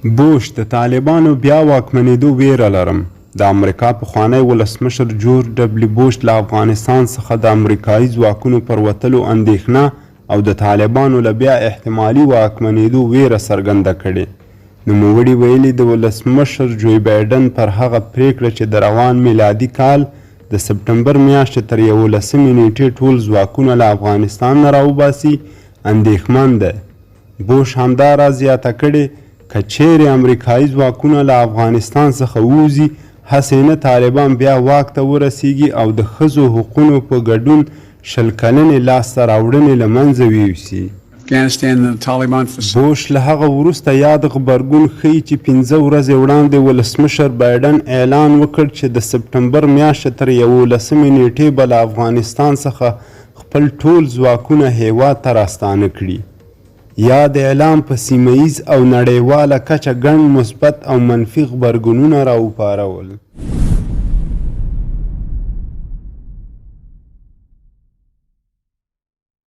بوش د طالبانو بیا واکمنېدو ویره لرم. د امریکا پخوانی ولسمشر جورج ډبلیو بوش له افغانستان څخه د امریکایي ځواکونو پر وتلو اندېښنه او د طالبانو له بیا احتمالي واکمنېدو ویره څرګنده کړې. نوموړي ویلي د ولسمشر جوی بایډن پر هغه پریکړه چې د روان میلادي کال د سپټمبر میاشتې تر 11 نیټې ټول ځواکونه له افغانستان نه راوباسي اندېښمن دی. بوش همدا راز زیاته کړې که چیرې امریکایي ځواکونه له افغانستان څخه ووځي هسې نه طالبان بیا واک ته ورسیږي او د ښځو حقونو په ګډون 20 کلنې لاسته راوړنې له منځه ویوسي. بوش له هغه وروسته یاد غبرګون ښیي چې 15 ورځې وړاندې ولسمشر بایډن اعلان وکړ چې د سپټمبر میاشتې تر 11 نیټې به له افغانستان څخه خپل ټول ځواکونه هیواد ته راستانه کړي. یاد اعلان په سیمه ییز او نړیواله کچه ګڼ مثبت او منفي غبرګونونه راوپارول.